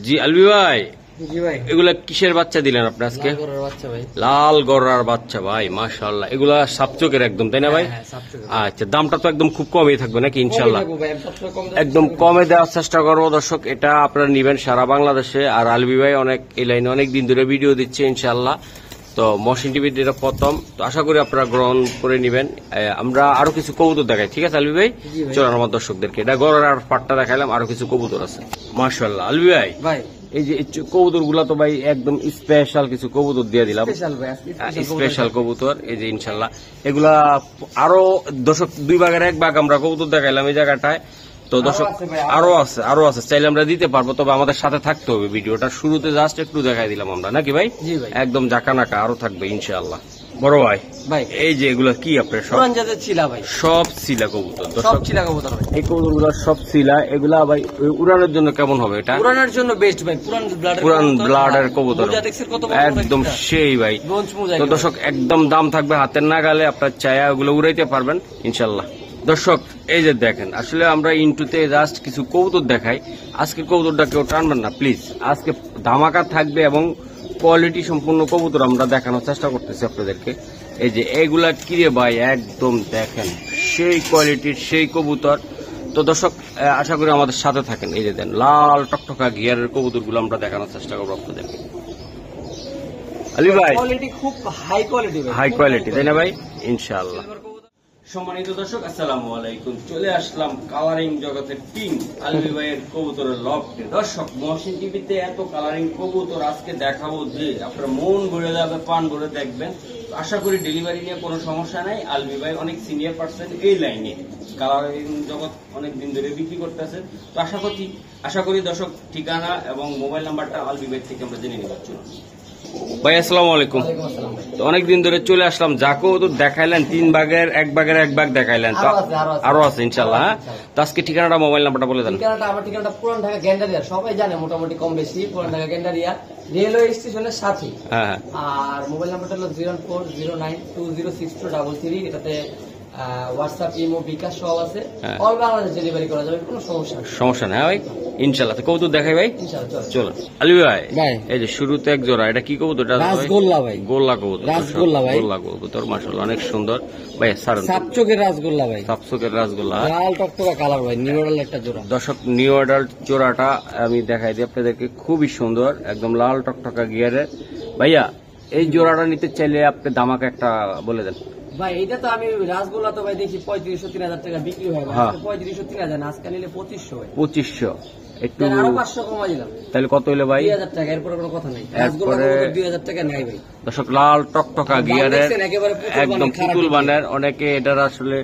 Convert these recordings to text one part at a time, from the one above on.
জি আলবি ভাই, জি ভাই, এগুলা কিসের বাচ্চা দিলেন আপনি আজকে? লাল গড়ার বাচ্চা ভাই, মাশাআল্লাহ। এগুলা সাপচোকের একদম, তাই না ভাই? আচ্ছা, দামটা তো একদম খুব কমই থাকবে নাকি ইনশাআল্লাহ? একদম কমে দেওয়ার চেষ্টা করবো দর্শক। এটা আপনারা নিবেন সারা বাংলাদেশে। আর আলবি ভাই অনেক এই লাইনে অনেক দিন ধরে ভিডিও দিচ্ছে ইনশাআল্লাহ। তো মহসিন টিভির এটা প্রথম, তো আশা করি আপনারা গ্রহণ করে নিবেন। আমরা আরো কিছু কবুতর দেখাই, ঠিক আছে আলবি ভাই? চলুন আমার দর্শকদেরকে, এটা গড়ার পাটটা দেখাইলাম, আরো কিছু কবুতর আছে মাশাআল্লাহ। আলবি ভাই, এই যে কবুতর গুলা তো ভাই একদম স্পেশাল কিছু কবুতর দিয়ে দিলাম, স্পেশাল কবুতর। এই যে ইনশাল্লাহ এগুলা আরো দর্শক 2 ভাগের 1 ভাগ আমরা কবুতর দেখাইলাম এই জায়গাটায়। তো দর্শক আরো আছে, চাইলে আমরা দিতে পারবো, তবে আমাদের সাথে থাকতে হবে। ভিডিওটা শুরুতে জাস্ট একটু দেখাই দিলাম আমরা, নাকি ভাই? একদম জাকানাকা আরো থাকবে ইনশাআল্লাহ। বড় ভাই, এই যে এগুলা কি আপনার সব সিলা কবুতর, এই কবুতর গুলা সব সিলা। এগুলা ভাই উড়ানোর জন্য কেমন হবে? এটা উড়ানোর জন্য বেস্ট ভাই, পুরান ব্লাডের কবুতর একদম সেই ভাই। তো দর্শক একদম দাম থাকবে হাতের নাগালে, আপনার চায়া ওগুলো উড়াইতে পারবেন ইনশাল্লাহ। দর্শক এই যে দেখেন, আসলে আমরা ইন্টুতে জাস্ট কিছু কবুতর দেখাই। আজকে কবুতরটা কেউ টানবেন না প্লিজ, আজকে ধামাকা থাকবে এবং কোয়ালিটি সম্পূর্ণ কবুতর আমরা দেখানোর চেষ্টা করতেছি আপনাদেরকে। এই যে এইগুলা কিরে ভাই, একদম দেখেন সেই কোয়ালিটির সেই কবুতর। তো দর্শক আশা করি আমাদের সাথে থাকেন। এই যে দেন লাল টকটকা গিয়ারের কবুতর গুলো আমরা দেখানোর চেষ্টা করবো আপনাদেরকে। আলী ভাই, খুব হাই কোয়ালিটি, তাই না ভাই? ইনশাআল্লাহ। সম্মানিত দর্শক আসসালামু আলাইকুম, চলে আসলাম কালারিং জগতের কিং আলবি ভাইয়ের কবুতরের লফটে। দর্শক মহসিন টিভিতে এত কালারিং কবুতর আজকে দেখাবো যে আপনার মন ভরে যাবে, পান ভরে দেখবেন। আশা করি ডেলিভারি নিয়ে কোনো সমস্যা নাই। আলবি ভাই অনেক সিনিয়র পার্সন এই লাইনে, কালারিং জগৎ অনেক দিন ধরে বিক্রি করতেছে। তো আশা করি দর্শক ঠিকানা এবং মোবাইল নাম্বারটা আলবি ভাই থেকে আমরা জেনে নেবার জন্য। ভাই আসসালামু আলাইকুম। তো অনেকদিন ধরে চলে আসলাম, যাকেও তো দেখাইলেন 3 ভাগের 1 ভাগের 1 ভাগ দেখাইলেন, আরো আছে ইনশাল্লাহ। তো আজকে ঠিকানাটা মোবাইল নাম্বারটা বলে দেন। আমার ঠিকানাটা পুরান ঢাকা গেন্ডারিয়া, সবাই জানে মোটামুটি কম বেশি, পুরান ঢাকা গেন্ডারিয়া রেলওয়ে স্টেশনের সাথে। আর মোবাইল নাম্বারটা হলো 0409206233। এটাতে হোয়াটসঅ্যাপ, ইমো, বিকাশ সব আছে। অল বাংলাদেশ ডেলিভারি করা যাবে, কোনো সমস্যা নেই ভাই ইনশাল্লাহ। তো কবুতর দেখাই ভাই, চলো আলী ভাই। এই যে শুরুতে এক জোড়া, এটা কি কবুতর? রাসগোল্লা ভাই, গোল্লা কবুতর, রাসগোল্লা ভাই, গোল্লা কবুতর মাশাআল্লাহ অনেক সুন্দর ভাই। সাপচোকের রাসগোল্লা ভাই, সাপচোকের রাসগোল্লা, লাল টকটকা কালার ভাই, নিউ অর্ডার একটা জোড়া। দর্শক নিউ অর্ডার জোড়াটা আমি দেখাই দিই আপনাদেরকে, খুবই সুন্দর, একদম লাল টকটকা গিয়ারের। ভাইয়া এই জোড়াটা নিতে চাইলে আপনি দামাকে একটা বলে দেন ভাই। এটা তো আমি রাসগোল্লা তো ভাই দেখি 3500-3000 টাকা বিক্রি হয়, 3500-3000, আজকে নিলে 2500 একটু আরো 500 কমাই দিলাম, তাহলে কত হইলো ভাই? 2000 টাকা। এরপরে কোনো কথা নাই, রাসগোল্লা 2000 টাকা নাই ভাই। দর্শক লাল টকটকা গিয়ারের একদম পুতুল বানের, অনেকে এটার আসলে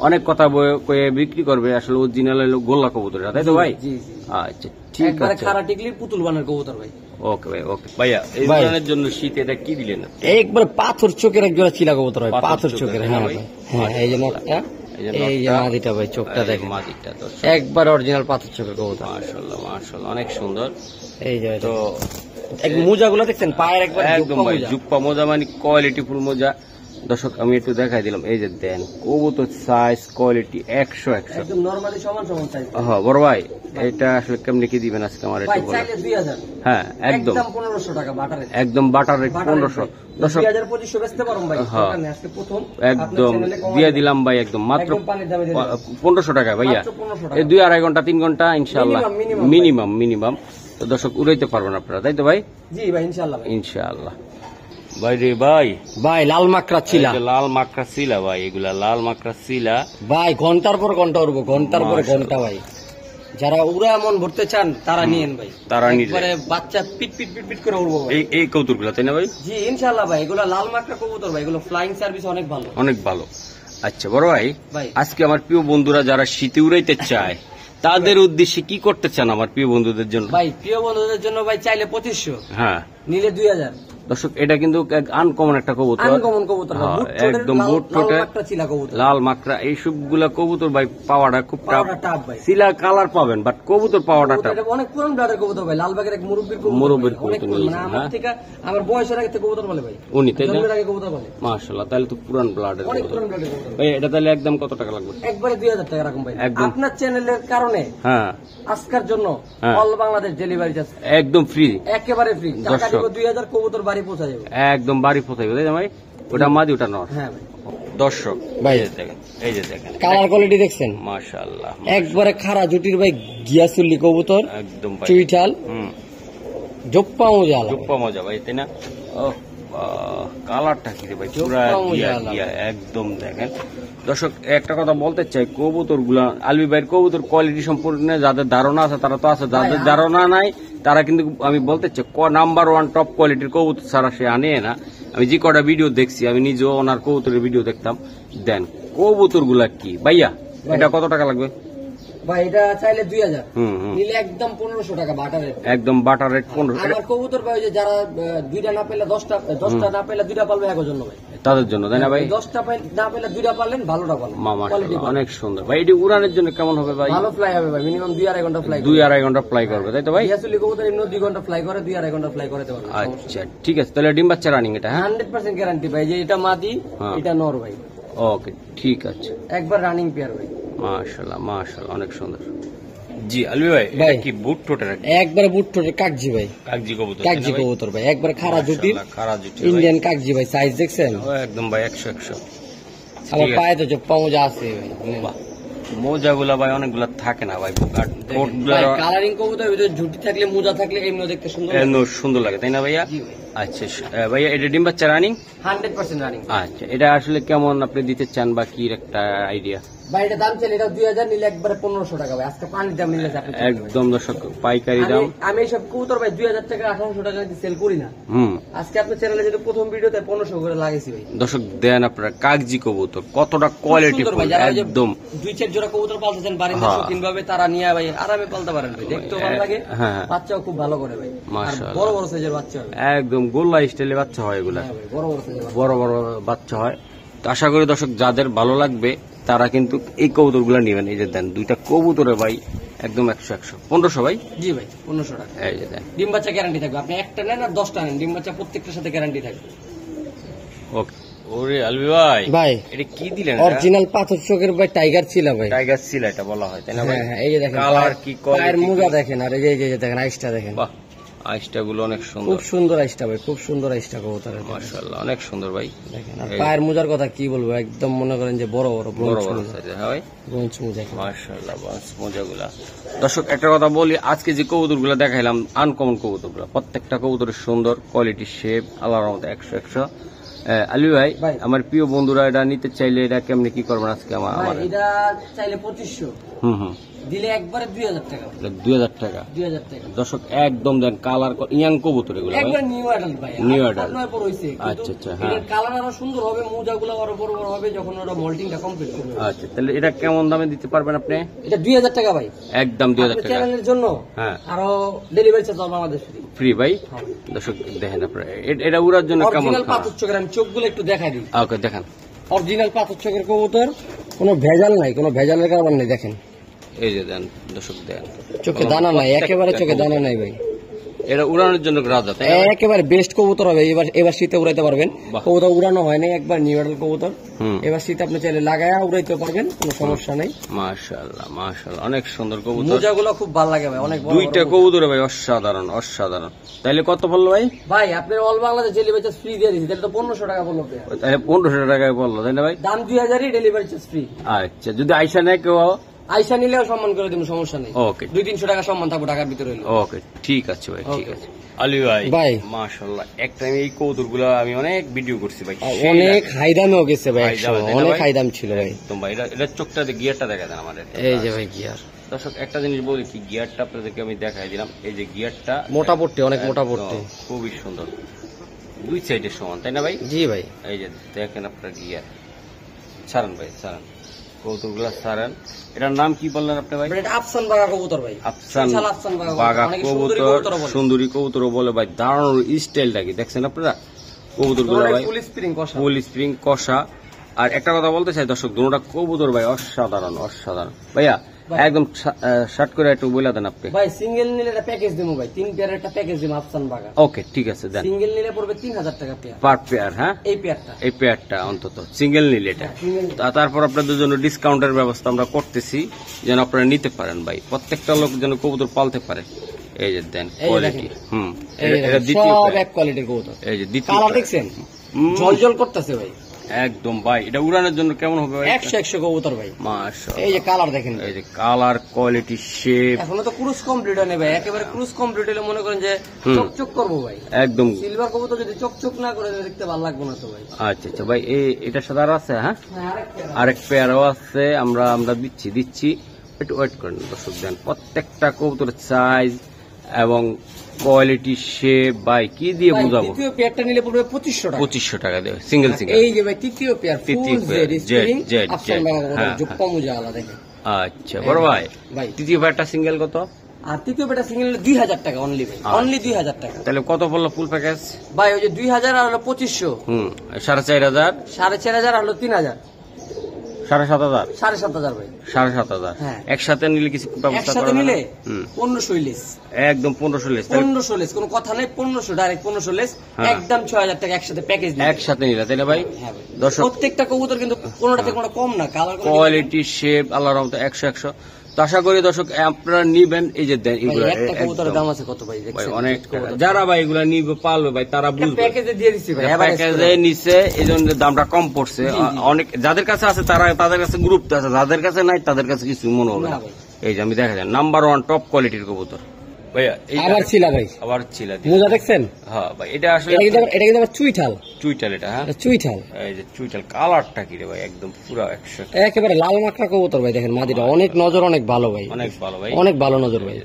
অনেক কথা কয়ে বিক্রি করবে, আসলে অরিজিনাল হলো গোল্লা কবুতর, তাই তো ভাই? আচ্ছা ঠিক আছে, খারা টিকলি পুতুল বানের কবুতর ভাই। ওকে ভাই, ওকে ভাইয়া। এই ধরনের জন্য শীত এটা কি দিলেন? একবার পাথর চোখের এক জোড়া চিলা কবুতর ভাই, পাথর চোখের। হ্যাঁ ভাই, হ্যাঁ এই যে নটটা, এই যে মাদিটা ভাই, চোখটা দেখেন, মাদিটা তো একবার অরিজিনাল পাথর চোখের কবুতর। মাশাআল্লাহ মাশাআল্লাহ অনেক সুন্দর। এই যে তো এক মোজাগুলো দেখছেন, পায়ের একবার একদম ভাই জুপ্পা মোজা, মানে কোয়ালিটি ফুল মোজা। দর্শক আমি একটু দেখাই দিলাম, এই যে দেন কবুতর সাইজ কোয়ালিটি 100 একদম নরমালি সমান সাইজ। হ্যাঁ বড় ভাই, এটা আসলে কেমনে কি দিবেন আজকে আমার একটু বলেন। 2000। হ্যাঁ একদম 1500 টাকা বাটারে, একদম বাটারে 1500। দর্শক 2500 বেচতে পারুম ভাই, আজকে প্রথম একদম দিয়ে দিলাম ভাই, একদম মাত্র 1500 টাকা ভাইয়া। এই 2-2.5 ঘন্টা 3 ঘন্টা ইনশাআল্লাহ মিনিমাম। তো দর্শক উড়াইতে পারবেন আপনারা, তাই তো ভাই? জি ভাই ইনশাআল্লাহ ভাই রে ভাই লাল মাকড়া ছিলা, লাল মাকড়া ছিলা ভাই, এগুলা লাল মাকড়া ছিলা ভাই। ঘন্টার পর ঘন্টা উড়বো, ঘন্টার পর ঘন্টা ভাই। যারা উড়া মন ভরতে চান তারা নিয়েন ভাই, তারা নিয়ে বাচ্চা পিট পিট পিট পিট করে উড়বো এই কবুতর গুলা, তাই না ভাই? জি ইনশাআল্লাহ ভাই, এগুলো লাল মাকড়া কবুতর ভাই, এগুলো ফ্লাইং সার্ভিস অনেক ভালো। আচ্ছা বড় ভাই, আজকে আমার প্রিয় বন্ধুরা যারা শীতে উড়াইতে চায় তাদের উদ্দেশ্যে কি করতে চান আমার প্রিয় বন্ধুদের জন্য? ভাই প্রিয় বন্ধুদের জন্য ভাই চাইলে 2500, হ্যাঁ নিলে 2000। দর্শক এটা কিন্তু আনকমন একটা কবুতর, আনকমন কবুতর, একদম বুট ঠোঁটে লাল মাকড়া, এই সবগুলা কবুতর ভাই পাওয়াটা খুব টাফ ভাই। সিলা কালার পাবেন বাট কবুতর পাওয়াটা টাফ। অনেক পুরান ব্লাডের কবুতর ভাই, লালবাগের এক মুরব্বির কবুতর, মানে আমার থেকে আমার বয়সের আগে থেকে কবুতর বলে ভাই উনি, তাই না? জন্মের আগে কবুতর বলে। মাশাআল্লাহ, তাহলে তো পুরান ব্লাডের অনেক কবুতর পুরান ব্লাডের কবুতর ভাই। এটা তাহলে একদম কত টাকা লাগবে? একবারে 2000 টাকা রাখুন ভাই, আপনার চ্যানেলের কারণে। হ্যাঁ, আজকের জন্য অল বাংলাদেশ ডেলিভারি চার্জ একদম ফ্রি, একেবারে ফ্রি। টাকা দিব 2000, কবুতর বাড়ি পৌঁছে যাবে, একদম বাড়ি পৌঁছাবে, তাই না ভাই? ওটা মাদি, ওটা নর। হ্যাঁ ভাই। দর্শক ভাই দেখেন, এই যে দেখেন কালার কোয়ালিটি দেখছেন, মাশাআল্লাহ, একবারে খাড়া জুটির ভাই, গিয়াসুল্লি কবুতর, একদম ভাই চুইঠাল, জোপ্পা মজা, জোপ্পা মজা ভাই, তাই না? কালারটা কি রে ভাই, পুরা গিয়া একদম। দেখেন দর্শক, একটা কথা বলতে চাই, কবুতর গুলা আলবি ভাইয়ের কবুতর কোয়ালিটি সম্পর্কে যাদের ধারণা আছে তারা তো আছে, যাদের ধারণা নাই তারা কিন্তু আমি বলতে চাই নাম্বার 1 টপ কোয়ালিটির কবুতর ছাড়া সে আনে না। আমি যে কটা ভিডিও দেখছি, আমি নিজেও ওনার কবুতরের ভিডিও দেখতাম। দেন কবুতর গুলা কি ভাইয়া, এটা কত টাকা লাগবে ভাই? এটা চাইলে 2000, নিলে একদম 1500 টাকা বাটার রেট, একদম বাটার রেট 1500। আমার কবুতর ভাই যে যারা 2টা না পেলে 10টা না পেলে 2টা পালবে, এর জন্য ভাই, তাদের জন্য, তাই না ভাই? 10টা না পেলে 2টা পারলেন, ভালোটা পারলেন। মাশাআল্লাহ, অনেক সুন্দর ভাই। এটি উড়ানের জন্য কেমন হবে ভাই? ভালো ফ্লাই হবে ভাই, মিনিমাম 2-2.5 ঘন্টা ফ্লাই, 2-2.5 ঘন্টা ফ্লাই করবে, তাই তো ভাই? আসলে কবুতর এমনি 2 ঘন্টা ফ্লাই করে, 2-2.5 ঘন্টা ফ্লাই করতে পারবে। আচ্ছা ঠিক আছে, তাহলে ডিম বাচ্চা রানিং এটা? হ্যাঁ, 100% গ্যারান্টি ভাই, যে এটা মাদি এটা নর ভাই। ওকে ঠিক আছে, একবার রানিং পেয়ার ভাই। মাশাআল্লাহ মাশাআল্লাহ, অনেক সুন্দর। জি আলবি ভাই, এটা কি বুট ঠোঁটের? একবারে বুট ঠোঁটের কাকজি ভাই, কাকজি কবুতর, কাকজি কবুতর ভাই, একবার খাড়া জুটির ইন্ডিয়ান কাকজি ভাই, সাইজ দেখছেন একদম ভাই 100। আমার পায়ে তো জোপ্পা মোজা আছে ভাই, মোজা গুলা ভাই অনেকগুলা থাকে না ভাই, কালারিং কবুতর ভিতরে ঝুটি থাকলে মোজা থাকলে এমনি দেখতে সুন্দর লাগে, তাই না ভাইয়া? আচ্ছা ভাইয়া, এটা ডিম বাচ্চা রানিং? 100% রানিং। আচ্ছা, এটা আসলে কেমন আপনি দিতে চান বা কি একটা আইডিয়া ভাই? এটা দাম চাইলে এটা 2000, নিলে একবারে 1500 টাকা ভাই, আজকে পানির দাম নিলে একদম দর্শক পাইকারি দাম। আমি এইসব কবুতর ভাই 2000 টাকা 1800 টাকা দিয়ে সেল করি না। আজকে আপনার চ্যানেলে যেটা প্রথম ভিডিওতে 1500 করে লাগাইছি ভাই। দর্শক দেন আপনারা কাগজি কবুতর কতটা কোয়ালিটি একদম। 2-4 জোড়া কবুতর পালতেছেন বাড়িতে শৌখিন ভাবে, তারা নিয়ে ভাই আরামে পালতে পারেন ভাই, দেখতেও ভালো লাগে, বাচ্চাও খুব ভালো করে ভাই, মাশাআল্লাহ। বড় বড় সাইজের বাচ্চা হবে, একদম গোল্লা স্টাইলে বাচ্চা হয় এগুলা, বড় বড় সাইজের বড় বড় বাচ্চা হয়। তো আশা করি দর্শক যাদের ভালো লাগবে তারা কিন্তু এই কবুতর গুলা নিবেন। এই যে দেন দুইটা কবুতরে ভাই একদম 100 1500 ভাই। জি ভাই 1500 টাকা। এই যে দেন, ডিম বাচ্চা গ্যারান্টি থাকবে, আপনি একটা নেন আর 10টা নেন, ডিম বাচ্চা প্রত্যেকটার সাথে গ্যারান্টি থাকবে। ওকে। ওরে আলবি ভাই, ভাই এটা কি দিলেন? অরিজিনাল পাথর চোখের ভাই টাইগার ছিল ভাই, টাইগার ছিল এটা বলা হয়, তাই না ভাই? হ্যাঁ, এই যে দেখেন কালার কি পায়ের মোজা দেখেন, আর এই যে দেখেন আইসটা দেখেন, বাহ, আইসটা গুলো অনেক সুন্দর, খুব সুন্দর আইসটা ভাই, খুব সুন্দর আইসটা কবুতর, মাশাআল্লাহ অনেক সুন্দর ভাই। দেখেন আর পায়ের মোজার কথা কি বলবো, একদম মনে করেন যে বড় বড় সাইজের হয় ব্রোঞ্জ মোজা, মাশাআল্লাহ ব্রোঞ্জ মোজাগুলা। দর্শক একটা কথা বলি, আজকে যে কবুতরগুলো দেখাইলাম আনকমন কবুতরগুলো, প্রত্যেকটা কবুতরের সুন্দর কোয়ালিটি, শেপ আল্লাহর রহমতে 100। আলবি ভাই, আমার প্রিয় বন্ধুরা এটা নিতে চাইলে এটা কেমনে কি করবেন আজকে? আমার এটা চাইলে 2500 দিলে একবারে 2000 টাকা, 2000 টাকা। দর্শক একদম দেন কালার ইয়াং কবুতর এগুলো একবার নিউ অ্যাডাল্ট ভাই, নিউ অ্যাডাল্ট হইছে। আচ্ছা আচ্ছা, হ্যাঁ এর কালার আরো সুন্দর হবে, মোজাগুলো আরো বড় বড় হবে যখন ওরা মোল্ডিংটা কমপ্লিট করবে। আচ্ছা, তাহলে এটা কেমন দামে দিতে পারবেন আপনি? এটা 2000 টাকা ভাই, একদম 2000 টাকা। চ্যানেলের জন্য হ্যাঁ, আরো ডেলিভারি চার্জ আমাদের ফ্রি ভাই। দর্শক দেখেন আপনারা এটা উড়ার জন্য কেমন? অরিজিনাল পাথর চোখের, আমি চোখগুলো একটু দেখাই দিই। ওকে দেখান, অরিজিনাল পাথর চোখের কবুতর, কোনো ভেজাল নাই, কোনো ভেজালের কারণ নেই। দেখেন এই যে দেন দর্শক, দেন চোখে দানা নাই, একেবারে চোখে দানা নাই ভাই। এটা উড়ানোর জন্য রাজা, একেবারে বেস্ট কবুতর হবে। এবার শীতে উড়াইতে পারবেন, কবুতর উড়ানো হয় না, একবার নিউ অ্যাডাল্ট কবুতর, এবার শীতে আপনি চাইলে লাগায়া উড়াইতে পারবেন, কোনো সমস্যা নেই। মাশাআল্লাহ মাশাআল্লাহ, অনেক সুন্দর কবুতর, মোজাগুলো খুব ভালো লাগে ভাই, অনেক বড় দুইটা কবুতর ভাই অসাধারণ অসাধারণ। তাইলে কত বললো ভাই? ভাই আপনি all Bangladesh delivery charge free দিয়ে দিচ্ছি, তাহলে তো 1500 টাকা বললো, তাহলে 1500 টাকায় বললো, তাই না ভাই? দাম 2000, ডেলিভারি চার্জ ফ্রি। আচ্ছা, যদি আইসা নেয় কেউ? আইসা নিলেও সম্মান করে দেবো, সমস্যা নেই। ওকে, 200-300 টাকা সম্মান থাকবো ঢাকার ভিতরে। ওকে ঠিক আছে ভাই, ঠিক আছে। আলী ভাই মাশাআল্লাহ, একটা আমি এই কবুতরগুলো আমি অনেক ভিডিও করছি ভাই, অনেক হাই দামেও গেছে ভাই, অনেক হাই দাম ছিল ভাই। একদম ভাই, এটা চোখটা গিয়ারটা দেখা দেন আমাদের, এই যে ভাই গিয়ার। দর্শক একটা জিনিস বলি কি, গিয়ারটা আপনাদেরকে আমি দেখাই দিলাম, এই যে গিয়ারটা মোটা পড়তে, অনেক মোটা পড়তে, খুবই সুন্দর, দুই সাইডের সমান, তাই না ভাই? জি ভাই। এই যে দেখেন আপনার গিয়ার, ছাড়ান ভাই ছাড়ান, কবুতরগুলা ছাড়েন। এটার নাম কি বললেন আপনি ভাই? এটা আফসান বাগা কবুতর ভাই। আফসান আফসান বাগা অনেকে কবুতর, সুন্দরী কবুতর বলে ভাই। দারুণ স্টাইলটা কি দেখছেন আপনারা কবুতরগুলো ভাই, ফুল স্প্রিং কষা, ফুল স্প্রিং কষা। আর একটা কথা বলতে চাই দর্শক, দুটোটা কবুতর ভাই অসাধারণ অসাধারণ। ভাইয়া একদম শর্ট করে একটু বলে দেন আপনি ভাই। সিঙ্গেল নিলে একটা প্যাকেজ দেবো ভাই, 3 পেয়ারের একটা প্যাকেজ দেবো আফসান বাগা। ওকে ঠিক আছে দেন। সিঙ্গেল নিলে পড়বে 3000 টাকা পেয়ার, পার পেয়ার। হ্যাঁ এই পেয়ারটা অন্তত সিঙ্গেল নিলে এটা। তারপর আপনাদের জন্য ডিসকাউন্টের ব্যবস্থা আমরা করতেছি যেন আপনারা নিতে পারেন ভাই, প্রত্যেকটা লোক যেন কবুতর পালতে পারে। এই যে দেন কোয়ালিটি। এটা দ্বিতীয় এক কোয়ালিটির কবুতর। এই যে দ্বিতীয় কালার দেখছেন জল করতেছে ভাই একদম ভাই। এটা উড়ানোর জন্য কেমন হবে ভাই? 100 কবুতর ভাই মাশাআল্লাহ। এই যে কালার দেখেন, এই যে কালার কোয়ালিটি শেপ। এখনো তো ক্রুজ কমপ্লিট হয় না ভাই, একেবারে ক্রুজ কমপ্লিট হলে মনে করেন যে চকচক করবো ভাই একদম। সিলভার কবুতর যদি চকচক না করে দেখতে ভালো লাগবে না তো ভাই। আচ্ছা আচ্ছা ভাই, এটার সাথে আর আছে? হ্যাঁ আরেক পেয়ারও আছে, আমরা দিচ্ছি একটু ওয়েট করেন দর্শক। দেন প্রত্যেকটা কবুতরের সাইজ এবং কোয়ালিটি শেপ ভাই কি দিয়ে বুঝাবো। তৃতীয় পেয়ারটা নিলে পড়বে 2500 টাকা। 2500 টাকা দেবে সিঙ্গেল সিঙ্গেল। এই যে ভাই তৃতীয় পেয়ার আচ্ছা বড় ভাই, তৃতীয় পেয়ারটা সিঙ্গেল কত? আর তৃতীয় পেয়ারটা সিঙ্গেল 2000 টাকা অনলি ভাই, অনলি 2000 টাকা। তাহলে কত পড়লো ফুল প্যাকেজ ভাই? ওই যে 2000 আর হলো 2500, 4500, 4500 আর হলো 3000, 7500, 7500 ভাই, 7500। একসাথে নিলে কিছু ব্যবস্থা একসাথে নিলে 1500 লেস, একদম 1500 লেস। 1500 লেস, কোনো কথা নাই, 1500 ডাইরেক্ট 1500 লেস, একদম 6000 টাকা একসাথে প্যাকেজ নিলে, একসাথে নিলে তাই না ভাই? দর্শক প্রত্যেকটা কবুতর কিন্তু কোনোটাতে কোনো কম না, কালার কোয়ালিটি শেপ আল্লাহর রহমতে 100 তো আশা করি দর্শক আপনারা নিবেন। এই যে দেন এগুলো কবুতরের দাম আছে কত ভাই? অনেক যারা ভাই এগুলা নিবে পালবে ভাই তারা বুঝবে। প্যাকেজে দিয়ে দিচ্ছি ভাই, প্যাকেজে নিচে এই জন্য দামটা কম পড়ছে। অনেক যাদের কাছে আছে তাদের কাছে গ্রুপ আছে, যাদের কাছে নাই তাদের কাছে কিছু মনে হবে না। এই যে আমি দেখা যায় নাম্বার 1 টপ কোয়ালিটির কবুতর ভাইয়া। আবার ছিলা ভাই, আবার ছিলা মোজা দেখছেন? হ্যাঁ ভাই এটা আসলে এটা কিন্তু আবার চুইঠাল এটা। হ্যাঁ চুইঠাল। এই যে চুইঠাল কালারটা কি রে ভাই, একদম পুরো 100 একেবারে লাল মাকড়া কবুতর ভাই। দেখেন মাদিটা অনেক নজর, অনেক ভালো ভাই, অনেক ভালো ভাই, অনেক ভালো নজর ভাই,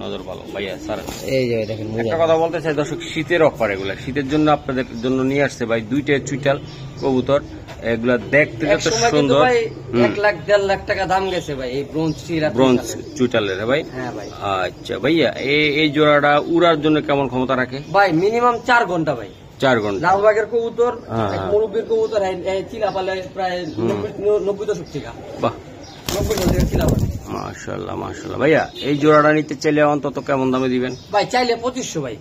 নজর ভালো ভাইয়া স্যার। এই যে দেখেন একটা কথা বলতে চাই দর্শক, শীতের অফার এগুলা, শীতের জন্য আপনাদের জন্য নিয়ে আসছে ভাই 2টা চুইঠাল কবুতর। এগুলা দেখতে যত সুন্দর, 1 লাখ 1.5 লাখ টাকা দাম গেছে ভাই এই ব্রোঞ্জ চুইঠালের ভাই। হ্যাঁ ভাই। আচ্ছা ভাইয়া এই জোড়াটা উড়ার জন্য কেমন ক্ষমতা রাখে ভাই? মিনিমাম 4 ঘন্টা ভাই, 4 ঘন্টা। লালবাগের কবুতর, মুরব্বীর কবুতর চিলা পালে প্রায় 90 টাকা। বাহ, 90 টাকা চিলা পালে। মাশাআল্লাহ মাশাআল্লাহ। ভাইয়া এই জোড়াটা নিতে চাইলে অন্তত কেমন দামে দিবেন ভাই? চাইলে 2500 ভাই।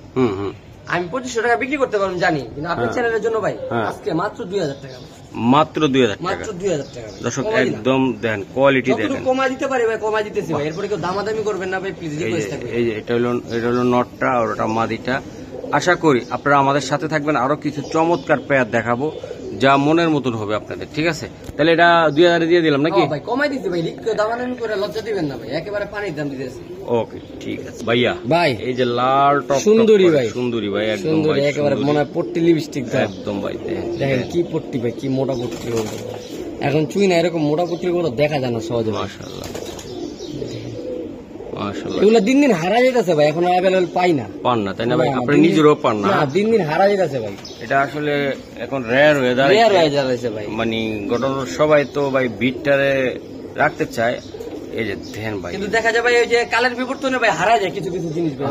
আমি 2500 টাকা বিক্রি করতে পারবো জানি, কিন্তু আপনার চ্যানেলের জন্য ভাই আজকে মাত্র 2000 টাকা, মাত্র 2000 টাকা, মাত্র 2000 টাকা দর্শক। একদম দেখেন কোয়ালিটি দেখেন, কমাই দিতে পারি ভাই, কমাই দিতেছি ভাই। এরপরে কেউ দামাদামি করবেন না ভাই প্লিজ। এই যে এটা হলো নটটা আর ওটা মাদিটা। আশা করি আপনারা আমাদের সাথে থাকবেন, আরো কিছু চমৎকার পেয়ার দেখাবো যা মনের মতন হবে আপনাদের। ঠিক আছে, তাহলে এটা 2000 দিয়ে দিলাম নাকি? ভাই কমাই দিচ্ছি ভাই, দামাদামি করে লজ্জা দিবেন না ভাই, একেবারে পানির দাম দিতেছি। ওকে ঠিক আছে ভাইয়া। ভাই এই যে লাল টপ সুন্দরী ভাই, সুন্দরী ভাই, একদম ভাই একেবারে মনে হয় পট্টি লিপস্টিক দাও একদম ভাই। দেখেন কি পট্টি ভাই, কি মোটা পট্টি। এখন চুই না এরকম মোটা পট্টির কোনো দেখা যায় না সহজে। মাশাআল্লাহ মাশাআল্লাহ। এগুলো দিন দিন হারা যাইতেছে ভাই, এখন অ্যাভেলেবল পাই না, পান না তাই না ভাই? আপনি নিজেরও পান না, দিন দিন হারা যাইতেছে ভাই। এটা আসলে এখন রেয়ার হয়ে দাঁড়াইছে ভাই। মানে ঘটনা সবাই তো ভাই বিটটারে রাখতে চায়। এই যে দেখেন ভাই, কিন্তু দেখা যায় ভাই ওই যে কালের বিবর্তনে ভাই হারা যায় কিছু কিছু জিনিস ভাই।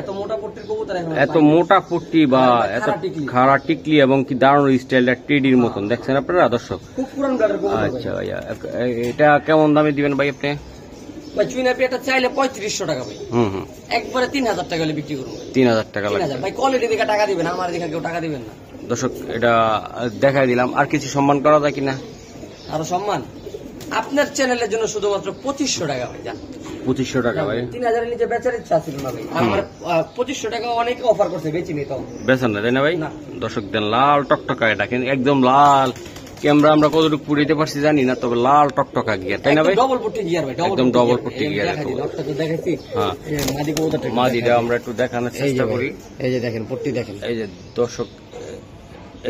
এত মোটা পট্টির কবুতর এখন, এত মোটা পট্টি বা এত খাড়া টিকলি এবং কি দারুণ স্টাইলটা টেডির মতন দেখছেন আপনারা দর্শক, খুব পুরান গাড়ির কবুতর। আচ্ছা ভাইয়া এটা কেমন দামে দিবেন ভাই আপনি? ভাই চুইনা পেটা চাইলে 3500 টাকা ভাই। একবারে 3000 টাকা হলে বিক্রি করবো। 3000 টাকা লাগবে ভাই, কোয়ালিটি দেখে টাকা দিবেন, আমার দেখে কেউ টাকা দিবেন না দর্শক। এটা দেখাই দিলাম, আর কিছু সম্মান করা যায় কিনা? আরো সম্মান আপনার চ্যানেলের জন্য শুধুমাত্র 2500 টাকা ভাই। 2500 টাকা ভাই, 3000 এর নিচে বেচার ইচ্ছা ছিল না ভাই, আমার 2500 টাকা অনেকে অফার করছে, বেচি নি তো বেচেন না তাই না ভাই? দর্শক দেন লাল টকটকা, এটা কিন্তু একদম লাল। ক্যামেরা আমরা কতটুকু পুড়িতে পারছি জানি না, তবে লাল টকটকা গিয়ার তাই না ভাই? ডবল পট্টি গিয়ার ভাই, একদম ডবল পট্টি গিয়ার। দেখাচ্ছি মাদি কবুতরটা, মাদিটা আমরা একটু দেখানোর চেষ্টা করি। এই যে দেখেন পট্টি দেখেন, এই যে দর্শক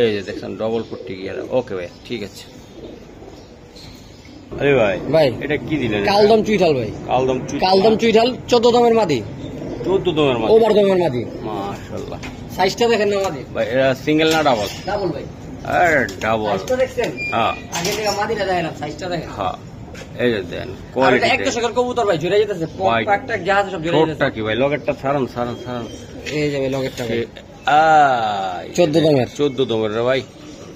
এই যে দেখছেন ডবল পট্টি গিয়ার। ওকে ভাই ঠিক আছে। আরে ভাই ভাই এটা কি দিলেন? কালদম চুইঠাল ভাই, কালদম চুইঠাল 14 দমের মাদি, 14 দমের মাদি, ওভার দমের মাদি। মাশাআল্লাহ সাইজটা দেখেন না মাদি ভাই, এটা সিঙ্গেল না ডাবল? ডাবল ভাই। আরে ডাবল। সাইজটা দেখছেন? হ্যাঁ আগে থেকে মাদিটা দেখেন, সাইজটা দেখেন। হ্যাঁ এই যে দেন আর কোয়ালিটি এটা একটা শখের কবুতর ভাই জুড়ে যেতেছে একটা জাহাজ সব জুড়ে যেতেছে ছোটটা কি ভাই লগেরটা ছাড়ান ছাড়ান ছাড়ান এই যে ভাই লগেরটা ভাই 14 দমের 14 দমের রে ভাই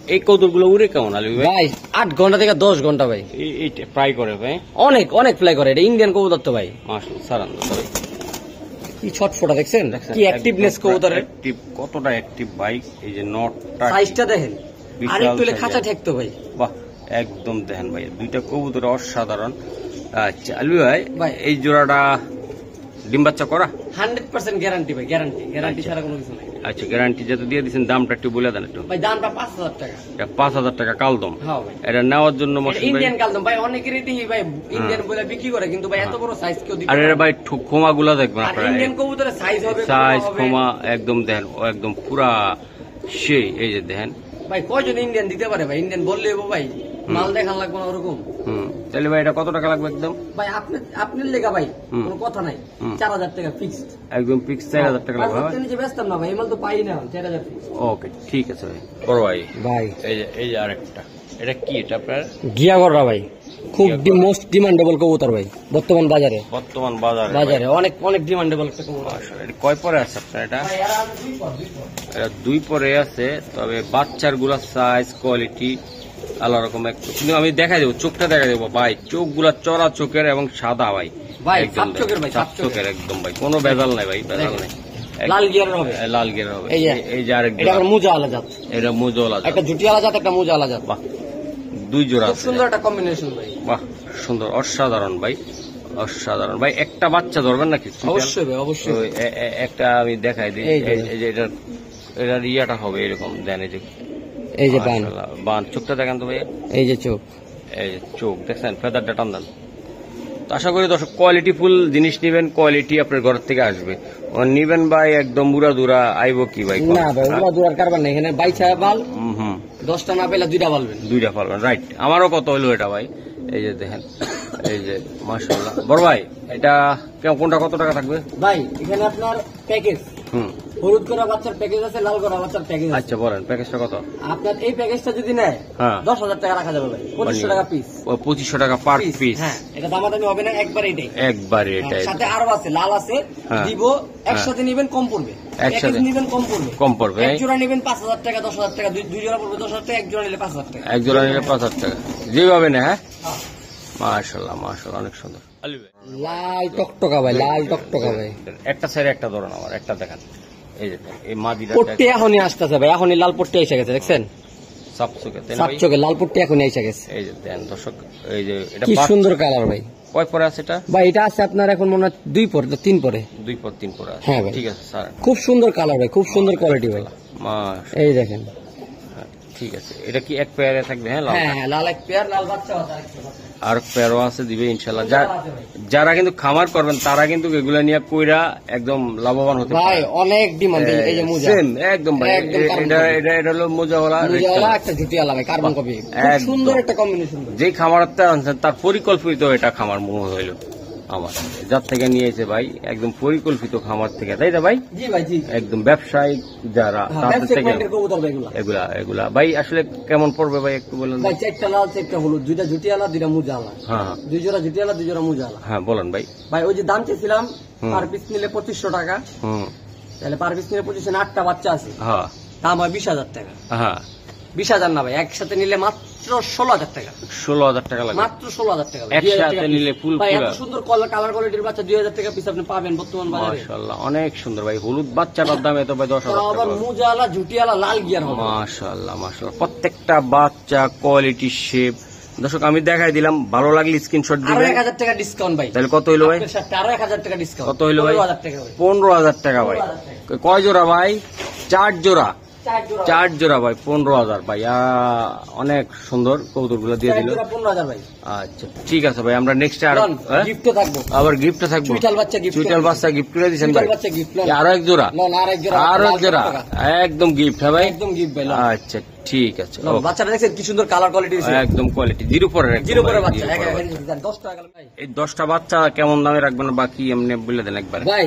এই কবুতরগুলো উড়ে কেমন আলবি ভাই ভাই 8 ঘন্টা থেকে 10 ঘন্টা ভাই এইটা ফ্রাই করে ভাই অনেক অনেক ফ্লাই করে এটা ইন্ডিয়ান কবুতর তো ভাই মাশাআল্লাহ ছাড়ান ভাই কি ছটফটা দেখছেন কি অ্যাক্টিভনেস কবুতরের অ্যাক্টিভ কতটা অ্যাক্টিভ ভাই এই যে নটটা সাইজটা দেখেন বিশাল আর একটু size খাঁচা এর। ঠেকতো ভাই বাহ একদম দেখেন ভাই দুইটা কবুতর অসাধারণ আচ্ছা আলবি ভাই ভাই। এই জোড়াটা ডিম বাচ্চা করা 100% গ্যারান্টি ভাই গ্যারান্টি ছাড়া কোনো কিছু নাই আচ্ছা গ্যারান্টি যেটা দিয়ে দিচ্ছেন দামটা একটু বলে দেন একটু ভাই দামটা 5000 টাকা এটা 5000 টাকা কালদম হ্যাঁ ভাই এটা নেওয়ার জন্য মশাই ভাই ইন্ডিয়ান কালদম ভাই অনেকেরই দেখি ভাই ইন্ডিয়ান বলে বিক্রি করে কিন্তু ভাই এত বড় সাইজ কেউ দিতে আর পারে এর না। ভাই খোমা গুলা দেখবেন আর আপনারা ইন্ডিয়ান কবুতরের সাইজ হবে সাইজ হবে। খোমা একদম দেখেন ও একদম পুরা সেই এই যে দেখেন ভাই কয়জন ইন্ডিয়ান দিতে পারে ভাই ইন্ডিয়ান বললেই ভাই মাল দেখান লাগবে না ওরকম তাহলে ভাই এটা কত টাকা লাগবে একদম ভাই আপনার লেগা ভাই হুম। কোনো কথা নাই হুম। 4000 টাকা ফিক্সড একদম ফিক্স 4000 টাকা লাগবে ভাই নিচে ব্যস্তাম না ভাই এই মাল তো পাই না 4000 ফিক্সড ওকে ঠিক আছে ভাই বড় ভাই ভাই এই যে আরেকটা এটা কি এটা আপনার গিয়াগররা ভাই খুব মোস্ট ডিমান্ডেবল কবুতর ভাই বর্তমান বাজারে বর্তমান বাজারে বাজারে অনেক অনেক ডিমান্ডেবল একটা কবুতর মাশাআল্লাহ, এটা কয় পরে আছে আপনার এটা ভাই এরা আছে দুই পর এটা 2 পরে আছে তবে বাচ্চার গুলা সাইজ কোয়ালিটি আলাদা রকম একটু কিন্তু আমি দেখাই দেবো চোখটা দেখাই দেবো ভাই চোখগুলা চড়া চোখের এবং সাদা ভাই ভাই, একদম সাত চোখের ভাই, সাত সাত চোখের একদম ভাই কোনো ভেজাল নাই ভাই ভেজাল নাই লাল গিয়ারের হবে লাল গের হবে এই যে এই যে আরেক এটা আবার মুজা আলাদা জাত এটা মুজওয়ালা একটা জুটি আলাদা জাত একটা মুজা আলাদা জাত বাহ দুই জোড়া খুব আছে সুন্দর একটা কম্বিনেশন ভাই বাহ সুন্দর অসাধারণ ভাই অসাধারণ ভাই একটা বাচ্চা ধরবেন নাকি অবশ্যই ভাই তো অবশ্যই একটা আমি দেখাই দিই এই যে। এই যে এটার ইয়াটা হবে এরকম দেন এই যে এই যে বান মাশাআল্লাহ, বান চোখটা দেখেন তো ভাই এই যে চোখ এই যে চোখ দেখছেন ফেদারটা টান দেন তো আশা করি দর্শক কোয়ালিটি ফুল জিনিস নিবেন কোয়ালিটি আপনার ঘর থেকে আসবে নিবেন ভাই একদম বুড়া দুরা আইব কি ভাই না ভাই ওগুলা দূরার কারবার নেই এখানে বাইছা বাল হুম 10টা না পেলে 2টা বালবেন দুইটা পারবেন রাইট আমারও কত হইলো এটা ভাই এই যে দেখেন এই যে মাশাআল্লাহ বড় ভাই এটা কোনটা কত টাকা থাকবে ভাই এখানে আপনার প্যাকেজ হুম হলুদ করা বাচ্চার প্যাকেজ আছে লাল করা বাচ্চার প্যাকেজ আছে আচ্ছা বলেন প্যাকেজটা কত আপনার এই প্যাকেজটা যদি নেয় হ্যাঁ 10,000 টাকা রাখা যাবে ভাই 2500 টাকা পিস 2500 টাকা পার পিস হ্যাঁ এটা দামাদামি হবে না একবার এটাই একবারে এটাই সাথে আরো আছে লাল আছে হ্যাঁ। দিব একসাথে নিবেন কম পড়বে একসাথে। প্যাকেজ নিবেন কম পড়বে কম পড়বে এক জোড়া নিবেন 5,000 টাকা 10,000 টাকা দুই জোড়া পড়বে 10,000 টাকা এক জোড়া নিলে 5,000 টাকা এক জোড়া নিলে 5000 টাকা যেভাবে না হ্যাঁ মাশাআল্লাহ মাশাআল্লাহ অনেক সুন্দর আলী ভাই লাল টকটকা ভাই লাল টকটকা ভাই একটা সাইড একটা ধরুন আমার একটা দেখান এই যে দেখেন, এই মাদিটা পট্টি এখনই আসতেছে ভাই এখনই লাল পট্টি এসে গেছে দেখছেন সাপসুকে তাই না সাত ভাই? চোখে লাল পট্টি এখনই এসে গেছে এই যে দেন দর্শক এই যে এটা কি পাঁচ- সুন্দর কালার ভাই কয় পরে আছে এটা ভাই এটা আছে আপনার এখন মনে হয় 2 পরে 3 পরে 2 পর 3 পরে আছে হ্যাঁ ভাই। ঠিক আছে স্যার খুব সুন্দর কালার ভাই খুব সুন্দর কোয়ালিটি ভাই মাশ এই দেখেন ঠিক আছে এটা কি এক পেয়ারে থাকবে হ্যাঁ লাল হ্যাঁ হ্যাঁ লাল এক পেয়ার লাল বাচ্চা আছে আরেকটা বাচ্চা। আর পেয়ারও আছে দিবে ইনশাআল্লাহ যারা কিন্তু খামার করবেন তারা কিন্তু এগুলা নিয়ে কইরা একদম লাভবান হতে ভাই অনেক ডিমান্ড এই যে মুজা সেম একদম ভাই একদম কার্বন এটা কপি। এটা এটা হলো মোজাওয়ালা মুজাওয়ালা একটা জুটিওয়ালা ভাই কার্বন কপি খুব একদম। সুন্দর একটা কম্বিনেশন যে খামারটা আনছেন তার পরিকল্পিত এটা খামার মনে হইল আমার যার থেকে নিয়েছে ভাই একদম পরিকল্পিত খামার থেকে তাই না ভাই জি ভাই জি একদম ব্যবসায়িক যারা হ্যাঁ, তাদের ব্যবসায়িক থেকে পয়েন্টের কবুতর ভাই এগুলা। এগুলা এগুলা ভাই আসলে কেমন পড়বে ভাই একটু বলেন ভাই চারটা লাল চারটা হলুদ দুইটা জুটিওয়ালা দুইটা মুজাওয়ালা হ্যাঁ হ্যাঁ 2 জোড়া জুটিওয়ালা 2 জোড়া মুজাওয়ালা হ্যাঁ বলেন ভাই ভাই ওই যে দাম চেয়েছিলাম হুম। পার পিস নিলে 2500 টাকা হুম তাহলে পার পিস নিলে 2500 8টা বাচ্চা আছে হ্যাঁ দাম হয় 20,000 টাকা হ্যাঁ 20,000 না ভাই একসাথে নিলে মাত্র 16,000 টাকা 16,000 টাকা লাগবে মাত্র 16,000 টাকা ভাই। একসাথে 2,000 টাকা নিলে piece। full ভাই এত পুরা। সুন্দর কালার কোয়ালিটির বাচ্চা 2,000 টাকা পিস আপনি পাবেন বর্তমান বাজারে মাশাআল্লাহ অনেক সুন্দর ভাই হলুদ বাচ্চাটার দাম এত ভাই 10,000 তাও আবার টাকা মুজাওয়ালা জুটিওয়ালা লাল গিয়ার হবে মাশাআল্লাহ মাশাআল্লাহ প্রত্যেকটা বাচ্চা কোয়ালিটি শেপ দর্শক আমি দেখাই দিলাম ভালো লাগলে স্ক্রিনশট আরো দিবেন 1,000 টাকা ডিসকাউন্ট ভাই তাহলে কত হইলো ভাই আপনার সাথে আরো 1,000 টাকা ডিসকাউন্ট কত হইলো ভাই 15,000 টাকা ভাই 15,000 টাকা ভাই 15,000 কয় জোড়া ভাই 4 জোড়া 4 জোড়া 4 জোড়া ভাই 15,000 ভাই অনেক সুন্দর কৌতুকগুলো দিয়ে 4 দিল জোড়া 15,000 ভাই আচ্ছা ঠিক আছে ভাই আমরা নেক্সট আর গিফট তো থাকবো আবার গিফট থাকবো চুইটাল বাচ্চা gift চুইটাল করে বাচ্চা গিফট করে দিয়েছেন ভাই চুইটাল বাচ্চা gift লন। আরো এক জোড়া লন আর এক জোড়া আরো এক লাল জোড়া টাকা। একদম গিফট হ্যাঁ ভাই একদম গিফট ভাই লন। আচ্ছা ঠিক আছে লন, okay। বাচ্চাটা দেখছেন কি সুন্দর কালার কোয়ালিটি দিয়েছে একদম কোয়ালিটি জিরো পরের একদম জিরো পরে ভাই, বাচ্চা zero এক পরের এক বাচ্চা। 10 টাকা গেল ভাই এই 10টা বাচ্চা কেমন দামে রাখবেন বাকি এমনি বলে দেন একবার ভাই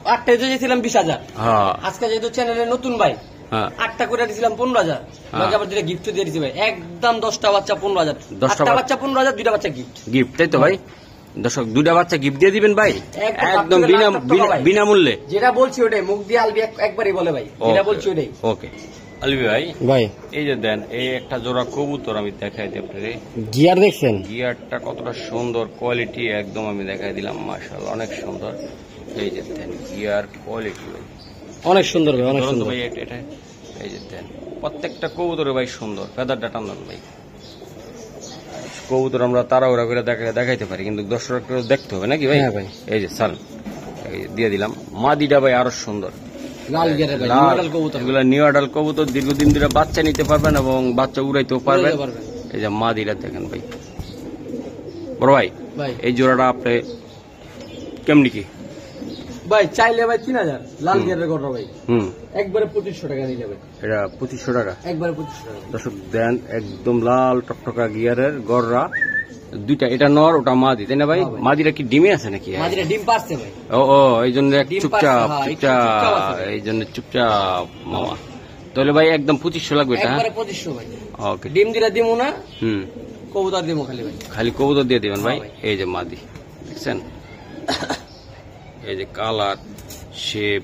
8টায় দিয়েছিলাম 20,000 হ্যাঁ আজকে যেহেতু চ্যানেলে নতুন ভাই হ্যাঁ 8টা করে দিয়েছিলাম 15,000, বাকি আবার দুটো গিফট দিয়ে দিয়েছি ভাই, একদম 10টা বাচ্চা 15,000, 10টা বাচ্চা 15,000, দুইটা বাচ্চা গিফট। গিফট তাই তো ভাই? দর্শক দুইটা বাচ্চা গিফট দিয়ে দিবেন ভাই, একদম বিনামূল্যে। যেটা বলছি ওটাই, মুখ দিয়ে আলবি একবারই বলে ভাই, যেটা বলছি ওটাই। ওকে আলবি ভাই, ভাই এই যে দেন এই একটা জোড়া কবুতর আমি দেখাই দিই আপনাদের। গিয়ার দেখছেন? গিয়ারটা কতটা সুন্দর, কোয়ালিটি একদম আমি দেখাই দিলাম, মাশাআল্লাহ অনেক সুন্দর। এই যে দেন গিয়ার কোয়ালিটি অনেক সুন্দর ভাই, অনেক সুন্দর ভাই। এটা এই যে দেন প্রত্যেকটা কবুতরে ভাই সুন্দর, ফেদারটা টানান ভাই। কবুতর আমরা তাড়াহুড়া করে দেখাইতে পারি, কিন্তু দর্শকরা দেখতে হবে নাকি ভাই? হ্যাঁ ভাই। এই যে সাল দিয়ে দিলাম, মাদিটা ভাই আরো সুন্দর, লাল গিয়ারের ভাই, নিউ অ্যাডাল্ট কবুতর। এগুলা নিউ অ্যাডাল্ট কবুতর, দীর্ঘদিন ধরে বাচ্চা নিতে পারবেন এবং বাচ্চা উড়াইতেও পারবেন। এই যে মাদিটা দেখেন ভাই। বড় ভাই এই জোড়াটা আপনি কেমনি কি ভাই? চাইলে ভাই 3,000, লাল গিয়ারের গড়া ভাই। একবারে 2500 টাকা নিলে ভাই। এটা 2500 টাকা একবারে 2500 টাকা। দর্শক দেন একদম লাল টকটকা গিয়ারের গড়রা দুইটা, এটা নর ওটা মাদি তাই না ভাই? মাদিরা কি ডিমে আছে নাকি? মাদিরা ডিম পারছে ভাই। ও এই জন্য চুপচাপ এই জন্য চুপচাপ মামা। তাহলে ভাই একদম 2500 লাগবে এটা? একবারে 2500 ভাই। ওকে, ডিম দিরা দিমু না, কবুতর দিমু খালি ভাই, খালি কবুতর দিয়ে দিবেন ভাই। এই যে মাদি দেখছেন, এই যে কালার শেপ।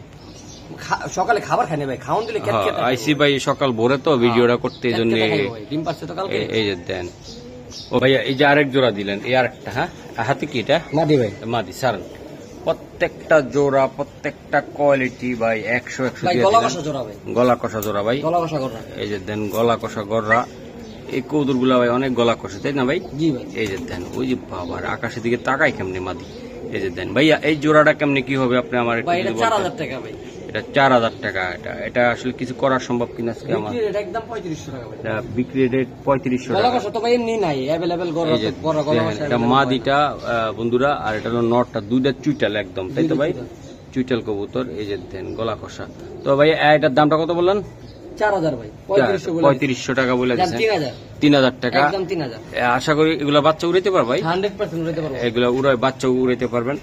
সকালে খাবার খানে ভাই, খাওন দিলে আইসি ভাই সকাল ভোরে তো ভিডিওটা করতে, এই জন্য ডিম পারছে তো কালকে। এই যে দেন। ও ভাইয়া এই যে আরেক জোড়া দিলেন, এই আরেকটা। হ্যাঁ হাতে কি এটা? মাদি ভাই, মাদি সার। প্রত্যেকটা জোড়া, প্রত্যেকটা কোয়ালিটি ভাই 100 গলা কষা জোড়া ভাই, গলা কষা জোড়া ভাই, গলা কষা গড়া। এই যে দেন গলা কষা গড়রা। এই কৌদুর গুলা ভাই অনেক গলা কষা তাই না ভাই? জি ভাই। এই যে দেন, ওই যে বাবার আকাশের দিকে তাকাই কেমনি মাদি। এই যে দেন ভাইয়া এই জোড়াটা কেমনি কি হবে আপনি আমার? ভাই এটা 4,000 টাকা ভাই। এটা 4,000 টাকা। এটা আসলে কিছু করা সম্ভব কিনা আজকে আমার? বিক্রি রেট একদম 3500 টাকা ভাই। এটা বিক্রি রেট 3500 গলা টাকা। কষা তো ভাই এমনি নাই, अवेलेबल গড়া কষা। এটা মাদিটা বন্ধুরা, আর এটা হলো নটটা, দুইটা চুইটাল একদম তাই তো ভাই? চুইটাল কবুতর। এই যে দেন গলা কষা। তো ভাই এটার দামটা কত বললেন? 4,000 ভাই। 3500 টাকা বলে দিয়েছেন। 3,000 টাকা একদম 3,000। আশা করি এগুলা বাচ্চা উড়াইতে পারবে ভাই? 100% উড়াইতে পারবে। এগুলা বাচ্চা উড়াইতে পারবেন।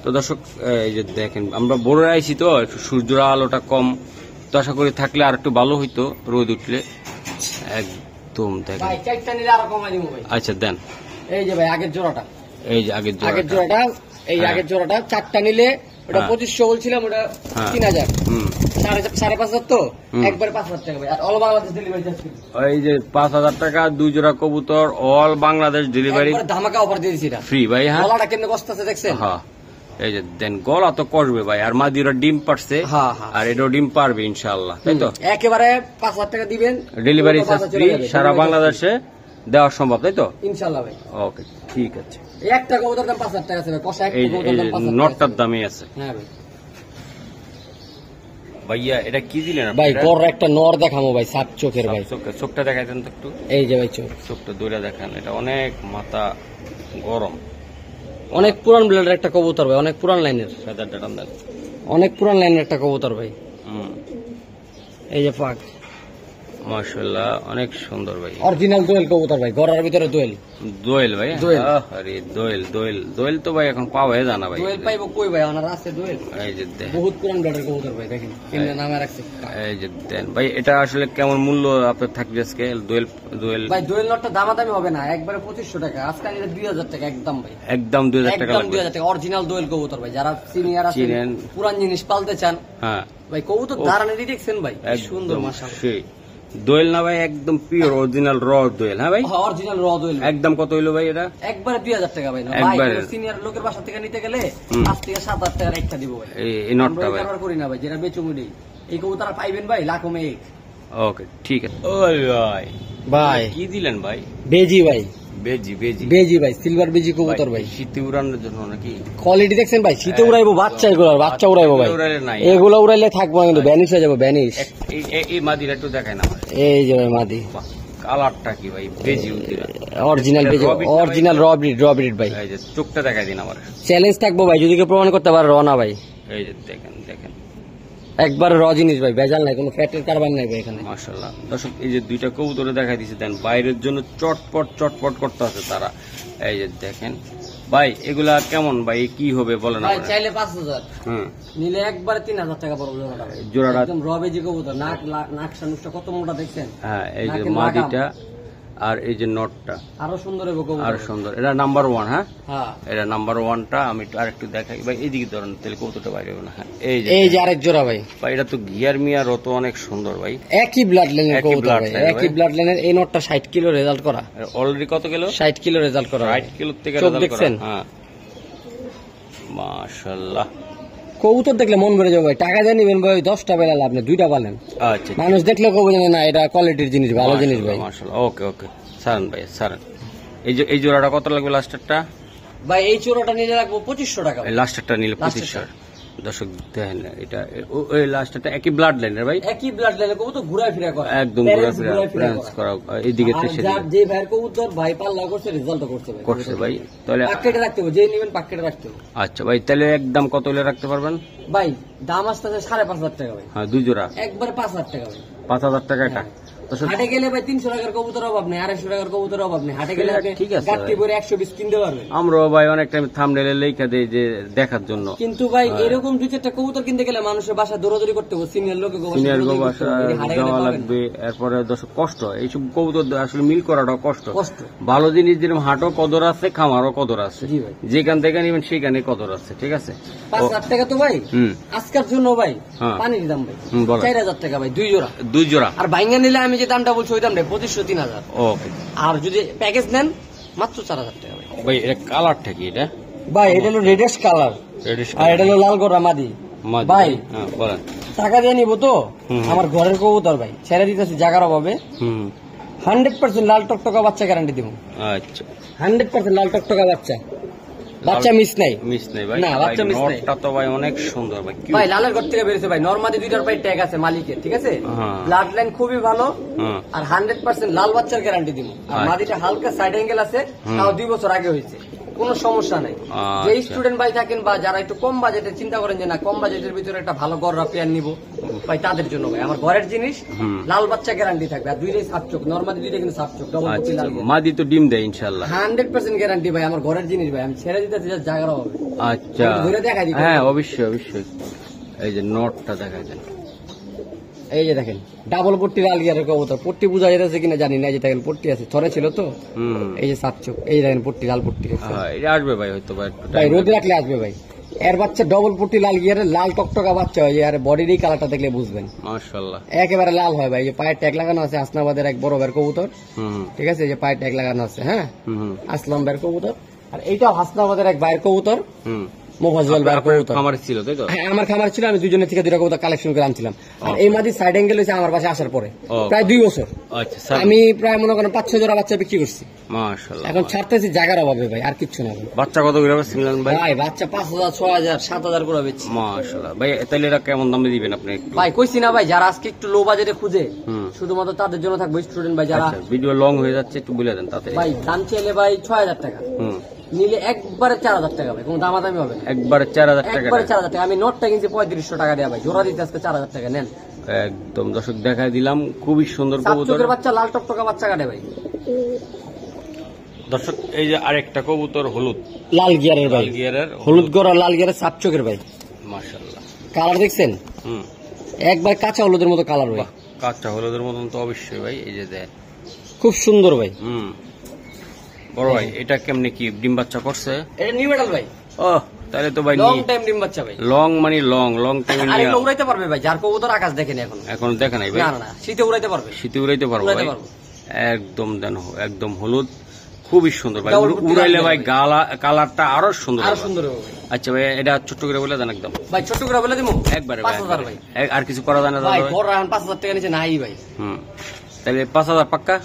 তো দর্শক এই যে দেখেন, আমরা বড় আইছি তো একটু সূর্যের আলোটা কম, তো আশা করি থাকলে আর একটু ভালো হইতো রোদ উঠলে। একদম দেখেন ভাই চারটা নিলে আরো কমাই দিব ভাই। আচ্ছা দেন। এই যে ভাই আগের জোড়াটা, এই যে আগের জোড়াটা, এই আগের জোড়াটা চারটা নিলে ওটা 2500 বলছিলাম, ওটা 3,000। 5,500 তো একবারে 5,000 টাকা ভাই। আর all Bangladesh delivery charge free. এই যে 5,000 টাকা দুই জোড়া কবুতর, অল বাংলাদেশ ডেলিভারি ধামাকা অফার দিয়ে দিছি এটা ফ্রি ভাই। হ্যাঁ গলাটা কেমনে কষ্টছে দেখছেন? হ্যাঁ এই যে দেন গলা তো করবে ভাই, আর মাদিরা ডিম পারছে, আর এটাও ডিম পারবে ইনশাআল্লাহ তাই তো? একেবারে 5,000 টাকা দিবেন, ডেলিভারি চার্জ ফ্রি, সারা বাংলাদেশে দেওয়া সম্ভব তাই তো? ইনশাআল্লাহ ভাই। ওকে ঠিক আছে। এই একটা কবুতর দাম 5,000 টাকা আছে ভাই, কষা একটা কবুতর দাম 5,000 টাকা। নটটার দামই আছে। হ্যাঁ ভাই। ভাইয়া এটা কি দিলেন ভাই? বড় একটা নর দেখামো ভাই, সাত চোখের ভাই। চোখটা দেখাই দেন তো একটু। এই যে ভাই চোখটা দূরে দেখান, এটা অনেক মাথা গরম, অনেক পুরান ব্লাডের একটা কবুতর ভাই, অনেক পুরান লাইনের, অনেক পুরান লাইনের একটা কবুতর ভাই। এই যে পাক, মাশাআল্লাহ অনেক সুন্দর ভাই, অরিজিনাল দোয়েল কবুতর ভাই, গড়ার ভিতরে দোয়েল। দোয়েল ভাই? আরে দোয়েল তো ভাই এখন পাওয়া যায় না ভাই। দোয়েল পাইবো কই ভাই, ওনার আছে দোয়েল। এই যে দেন বহুত পুরান ব্লাডের কবুতর ভাই, দেখেন কিনে নামে রাখছে। এই যে দেন ভাই, এটা আসলে কেমন মূল্য আপনার থাকবে আজকে? দোয়েল ভাই দোয়েল নটটা দামাদামি হবে না, একবারে 2500 টাকা। আজকে নিলে 2,000 টাকা একদম ভাই, একদম 2,000 টাকা লাগবে। 2,000 টাকা অরিজিনাল দোয়েল কবুতর ভাই, যারা সিনিয়র আছেন পুরান জিনিস পালতে চান। হ্যাঁ ভাই কবুতর দাঁড়ানি দেখছেন ভাই, সুন্দর মাশাআল্লাহ। দোয়েল না ভাই, একদম পিওর অরিজিনাল র দোয়েল। হ্যাঁ ভাই অরিজিনাল র দোয়েল। একদম কত হইলো ভাই এটা? একবারে 2,000 টাকা ভাই। একবারে সিনিয়র লোকের বাসা থেকে নিতে গেলে 5 থেকে 7,000 টাকা রেখা দিব ভাই। এই নটটা ভাই ব্যবহার করি না ভাই, যেটা বেচুমুডি এই কবুতর পাইবেন ভাই লাখো মে এক। ওকে ঠিক আছে। ওই ভাই ভাই কি দিলেন ভাই? বেজি ভাই, বেজি ভাই, সিলভার বেজি কবুতর ভাই, শীতে উড়ানোর জন্য নাকি? কোয়ালিটি দেখছেন ভাই? শীতে উড়াইবো বাচ্চা, এগুলো বাচ্চা উড়াইবো ভাই, এগুলো উড়াইলে থাকবো না কিন্তু ভ্যানিশ হয়ে যাবো, ভ্যানিশ। এই মাদিরা একটু দেখায় না ভাই। এই যে ভাই মাদি, কালারটা কি ভাই? বেজি অরিজিনাল বেজি, অরিজিনাল র ব্রিড ভাই। এই যে চোখটা দেখাই দিন আমার। চ্যালেঞ্জ থাকবো ভাই, যদি কেউ প্রমাণ করতে পারে র না ভাই। এই যে দেখেন একবার র জিনিস ভাই, ভেজাল নাই, কোনো ফ্যাটের কারবার নাই ভাই এখানে। মাশাআল্লাহ দর্শক এই যে দুইটা কবুতরে দেখাই দিছে দেন, বাইরের জন্য চটপট করতে আছে তারা। এই যে দেখেন ভাই এগুলা কেমন ভাই, কি হবে বলেন ভাই? চাইলে 5000, হুম, নিলে একবারে 3000 টাকা পড়বে জোড়াটা। একদম রবেজি কবুতর, নাক সানুষটা কত মোটা দেখছেন। হ্যাঁ, এই যে নাকের মাদিটা আর এই যে নটটা আরো সুন্দর হবে কবুতর, আর সুন্দর। এটা নাম্বার 1। হ্যাঁ, হ্যাঁ এটা নাম্বার 1টা। আমি আরেকটু দেখাই ভাই, এইদিকে ধরেন তাহলে কবুতরটা বাইরে হবে না। হ্যাঁ, এই যে আরেক জোড়া ভাই। ভাই এটা তো গিয়ার মিয়ারও তো অনেক সুন্দর ভাই, একই ব্লাড লাইনের একই কবুতর blood ভাই, line একই ভাই। ব্লাড লাইনের। এই নটটা 60 কিলো রেজাল্ট করা, অলরেডি কত কিলো? 60 কিলো রেজাল্ট করা। 60 কিলো থেকে চোখ result দেখছেন? করা। হ্যাঁ, মাশাআল্লাহ। কবুতর দেখলে মন ভরে যাবে ভাই, টাকা দিয়ে নিবেন ভাই, 10টা বেলা লাভ নেই, 2টা পালেন। আচ্ছা, মানুষ দেখলে কবে জানে না এটা কোয়ালিটির জিনিস, ভালো জিনিস ভাই। মাশাআল্লাহ। ওকে ওকে, সারেন ভাই সারেন। এই জোড়াটা কত লাগবে লাস্টারটা? ভাই এই চোরাটা নিলে রাখবো 2500 টাকা ভাই। লাস্টারটা নিলে লাস্টারটা। 2500। দর্শক দেখেন এটা ওই লাস্টারটা একই ব্লাড লাইনের ভাই, একই ব্লাড লাইনের কবুতর, ঘুরায় ফিরা করে, একদম প্যারেন্টস করা। এইদিকে আর এসে যার যে ভাইয়ের কবুতর ভাই পাল্লা করছে, রেজাল্ট করছে ভাই, করছে ভাই। তাহলে পাকেটে রাখতে হবে, যে নেবেন পাকেটে রাখতে হবে। আচ্ছা ভাই, তাহলে একদম কত হলে রাখতে পারবেন? ভাই দাম আসতে 5500 টাকা ভাই, হ্যাঁ, 2 জোড়া একবার 5000 টাকা ভাই। 5000 টাকা এটা। দর্শক হাটে গেলে ভাই 300 টাকার কবুতর অভাব নেই, 250 টাকার কবুতর অভাব নেই। হাটে গেলে আপনি ঠিক আছে গাট্টি ভাই। করে 120 কিনতে পারবেন। আমরাও ভাই অনেক টাইম থাম্বনেলে লেখা দেই যে দেখার জন্য। কিন্তু ভাই এরকম 2-4টা কবুতর কিনতে গেলে মানুষের বাসা দৌড়াদৌড়ি করতে হবে, সিনিয়র লোকে সিনিয়র বাসা যাওয়া লাগবে, এরপরে দর্শক কষ্ট। এইসব কবুতর আসলে মিল করাটাও কষ্ট। ভালো জিনিস যেরকম হাটও কদর আছে, খামারও কদর আছে, জি ভাই। যেখান থেকে নিবেন সেখানে কদর আছে। ঠিক আছে, 5000 টাকা তো ভাই হুম, আজকের জন্য ভাই হ্যাঁ। পানির দাম ভাই, বলেন। 4000 টাকা ভাই 2 জোড়া। 2 জোড়া। আর বাইঙ্গা নিলে আমি যে দামটা বলছি ওই দামটা 2500-3000। ওকে আর যদি প্যাকেজ নেন মাত্র 4000 টাকা ভাই। ভাই, এটা কালারটা কি? এটা ভাই এটা হলো রেডিশ কালার, রেডিশ আর এটা হলো লাল গোরা মাদি। ভাই হ্যাঁ, বলেন। টাকা দিয়ে নিবো তো, হুম। আমার ঘরের কবুতর ভাই ছেড়ে দিতেছি জায়গার অভাবে, হুম, 100% লাল টকটকা বাচ্চা গ্যারান্টি দিব। আচ্ছা, 100% লাল টকটকা বাচ্চা, বাচ্চা মিস নাই। মিস নেই ভাই। না, বাচ্চা miss নাই। নটটা তো ভাই অনেক সুন্দর ভাই। ভাই লালের ঘর থেকে বেরিয়েছে ভাই, নরমাদি 2টার পাই ট্যাগ আছে মালিকের, ঠিক আছে, হ্যাঁ। ব্লাড লাইন খুবই ভালো, হ্যাঁ, আর 100% লাল বাচ্চার গ্যারান্টি দিব। আর আচ্ছা। মাদিটা হালকা সাইড অ্যাঙ্গেল আছে, তাও 2 বছর আগে হয়েছে, কোনো সমস্যা নাই। আচ্ছা। যে স্টুডেন্ট ভাই থাকেন বা যারা একটু কম বাজেটে চিন্তা করেন যে না কম বাজেটের ভিতরে একটা ভালো গররা পেয়ার নিব ভাই, তাদের জন্য ভাই আমার ঘরের জিনিস, হুম। লাল বাচ্চা গ্যারান্টি থাকবে। আর 2টাই সাপচোক, নরমালি 2টা কিন্তু সাপচোক, ডবল আচ্ছা, লাল মাদি তো ডিম দেয় ইনশাল্লাহ। 100% গ্যারান্টি ভাই, আমার ঘরের জিনিস ভাই, আমি ছেড়ে দিতে জায়গা হবে। আচ্ছা, আমি ধরে দেখাই দিই। হ্যাঁ অবশ্যই অবশ্যই। এই যে নটটা দেখা যায়, এই যে দেখেন ডাবল পট্টি লাল গিয়ারের কবুতর, পট্টি বোঝা যাচ্ছে কিনা জানি না, এই যে দেখেন পট্টি আছে, থরে ছিল তো, হুম, এই যে সাপচোক, এই দেখেন পট্টি লাল পট্টি দেখছেন? হ্যাঁ, এটা আসবে ভাই হয়তো ভাই একটু ভাই time রোদে লাগবে। রাখলে আসবে ভাই। এর বাচ্চা ডবল পট্টি লাল গিয়ারের লাল টকটকা বাচ্চা হয়, আর বডির এই কালারটা দেখলে বুঝবেন মাশাআল্লাহ। একেবারে লাল হয় ভাই। এই যে পায়ের ট্যাগ লাগানো আছে, আসনাবাদের এক বড় বের কবুতর, হুম, ঠিক আছে, এই যে পায়ের ট্যাগ লাগানো আছে, হ্যাঁ, হুম, আসলাম বের কবুতর। আর এইটাও হাসনাবাদের এক বাইরের কবুতর, হুম। মোফাজ্জল বের কবুতর। আমার ছিল তাই তো? হ্যাঁ আমার খামার ছিল, আমি 2জনের থেকে 2টা কবুতর কালেকশন করে আনছিলাম। আর এই মাদি সাইড অ্যাঙ্গেল হয়েছে আমার পাশে আসার পরে প্রায় 2 বছর। আচ্ছা স্যার, আমি প্রায় মনে করেন 5-6 জোড়া বাচ্চা বিক্রি করছি, মাশাআল্লাহ। এখন ছাড়তেছি জায়গার অভাবে ভাই, আর কিচ্ছু না ভাই। বাচ্চা কত করে সিমলান ভাই? ভাই বাচ্চা 5000, 6000, 7000 করে বেচছি। মাশাআল্লাহ ভাই, তাহলে এটা কেমন দামে দিবেন আপনি একটু? ভাই কইছি না ভাই, যারা আজকে একটু লো বাজেটে খুঁজে হুম। শুধুমাত্র তাদের জন্য থাকবে, স্টুডেন্ট ভাই যারা। আচ্ছা, ভিডিও লং হয়ে যাচ্ছে, একটু বলে দেন তাতে। ভাই দাম চাইলে ভাই 6000 টাকা, হুম, নিলে একবারে 4000 টাকা ভাই, কোনো দামাদামি হবে না, একবারে 4000 টাকা। একবারে 4000 টাকা। আমি নোটটা কিনছি 3500 টাকা দেয়া ভাই, জোড়া দিতে আজকে 4000 টাকা নেন। একদম দর্শক দেখাই দিলাম, খুবই সুন্দর কবুতর। সাতচোখের বাচ্চা লাল টকটকা বাচ্চা কাটে ভাই। দর্শক এই যে আরেকটা কবুতর হলুদ লাল গিয়ারের ভাই, লাল গিয়ারের হলুদ গড়া লাল গিয়ারের সাপচোখের ভাই, মাশাআল্লাহ। কালার দেখছেন হুম, একবার কাঁচা হলুদের মতো কালার ভাই, বাহ, কাঁচা হলুদের মতন তো অবশ্যই ভাই। এই যে দেখ, খুব সুন্দর ভাই। হুম, বড় ভাই এটা কেমনে কি ডিম বাচ্চা করছে? এটা নিউ মেডাল ভাই, ও তাহলে তো ভাই লং টাইম ডিম বাচ্চা ভাই, লং মানে লং টাইম। আর এগুলো উড়াইতে পারবে ভাই, যার কবুতর আকাশ দেখেনি এখন, এখন দেখা নাই ভাই, না না শীতে উড়াইতে পারবে, শীতে উড়াইতে পারবো উড়াইতে ভাই। পারবো। একদম দেন, একদম হলুদ, খুবই সুন্দর ভাই। Double putty উড়াইলে লাগবে ভাই ভাই। কালারটা আরো সুন্দর আরো হবে। সুন্দর হবে ভাই। আচ্ছা ভাই, এটা ছোট্ট করে বলে দেন একদম ভাই ছোট্ট করে বলে দিমু একবারে 5000 ভাই। আর কিছু করা যায় না ভাই দাদা ভাই? বড় এখন 5000 টাকা নিচে নাই ভাই। হুম, তাহলে 5000 পাক্কা।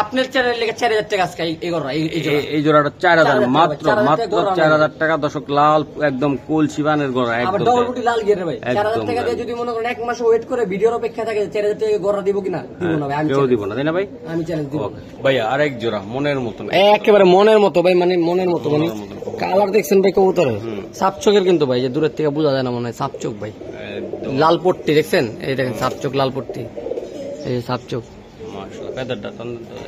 আপনার চ্যানেল লেগে 4000 টাকা আজকে এই গড়া এই জোড়া। এই জোড়াটা 4000 মাত্র, 4000 মাত্র গড়া 4000 টাকা। দর্শক লাল একদম কলসি বানের গড়া আবার একদম। ডবল বুটি লাল গিয়ারের ভাই, একদম 4000 টাকা দিয়ে যদি মনে করেন এক মাস ওয়েট করে ভিডিওর অপেক্ষা থাকে 4000 টাকা গড়া দিব কিনা, দিব না ভাই, আমি কেউ দিব না তাই না ভাই? আমি চ্যালেঞ্জ দিব। ওকে ভাই, আরেক জোড়া মনের মতন। একেবারে মনের মতো ভাই, মানে মনের মতো, মানে কালার দেখছেন ভাই কবুতরের, হুম। সাপচোখের কিন্তু ভাই, যে দূরের থেকে বোঝা যায় না মনে হয় সাপচোখ ভাই। একদম লাল পট্টি দেখছেন, এই দেখেন সাপচোখ লাল পট্টি, এই যে সাপচোখ। মাশাআল্লাহ, ফেদারটা টান দাও।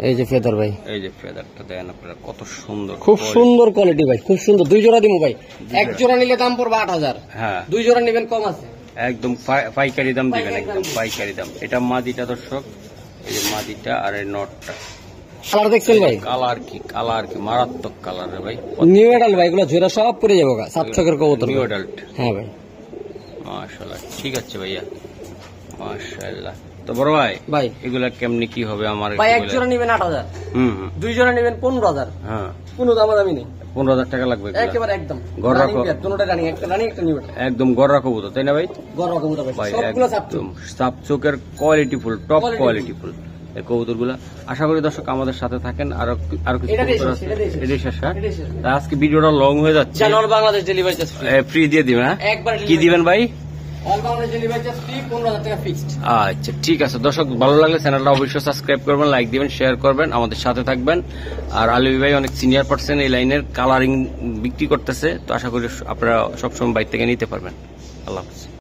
এই যে ফেদার ভাই, এই যে ফেদারটা দেখেন আপনারা কত সুন্দর, খুব সুন্দর কোয়ালিটি ভাই, খুব সুন্দর। 2 জোড়া দিব ভাই, 1 জোড়া নিলে দাম পড়বে 8000। হ্যাঁ 2 জোড়া নেবেন কম আছে, একদম পাইকারি দাম দিবেন, একদম পাইকারি দাম। এটা মাদিটা দর্শক, এই যে মাদিটা আর এই নটটা। কালার দেখছেন ভাই, কালার কি মারাত্মক কালার রে ভাই, নিউ অ্যাডাল্ট ভাই, এগুলো জোড়া সব পরে যাবো গা, 7 চকের কবুতর। নিউ অ্যাডাল্ট, হ্যাঁ ভাই মাশাআল্লাহ। ঠিক আছে ভাইয়া, মাশাআল্লাহ। তো বড় ভাই ভাই এগুলা কেমনি কি হবে আমার? ভাই 1 জোড়া নেবেন 8000, 2 জোড়া নেবেন 15000। হ্যাঁ কোনো দামাদামি নেই, 15000 টাকা লাগবে একেবারে একদম। ঘর রাখো, দুটোটা রানিং, একটা রানিং একটা নিউ। একদম ঘর রাখো তো, তাই না ভাই? ঘর রাখো ভাই, ভাই সবগুলো সাপচক, একদম সাপ চোখের quality full, top quality full এই কবুতর গুলা। আশা করি দর্শক আমাদের সাথে থাকেন। আরো কিছু কবুতর আছে, এটা শেষ। হ্যাঁ তা আজকে ভিডিওটা লং হয়ে যাচ্ছে। জানুয়ারি বাংলাদেশ ডেলিভারি চার্জ ফ্রি দিয়ে দিবেন? হ্যাঁ একবার কি দিবেন ভাই? All Bangladesh delivery charge free, 15000 টাকা ফিক্সড। আচ্ছা ঠিক আছে দর্শক, ভালো লাগলে চ্যানেলটা অবশ্যই সাবস্ক্রাইব করবেন, লাইক দিবেন, শেয়ার করবেন, আমাদের সাথে থাকবেন। আর আলী ভাই অনেক সিনিয়র পার্সন এই লাইনের, কালারিং বিক্রি করতেছে, তো আশা করি আপনারা সবসময় বাইরে থেকে নিতে পারবেন। আল্লাহ হাফেজ।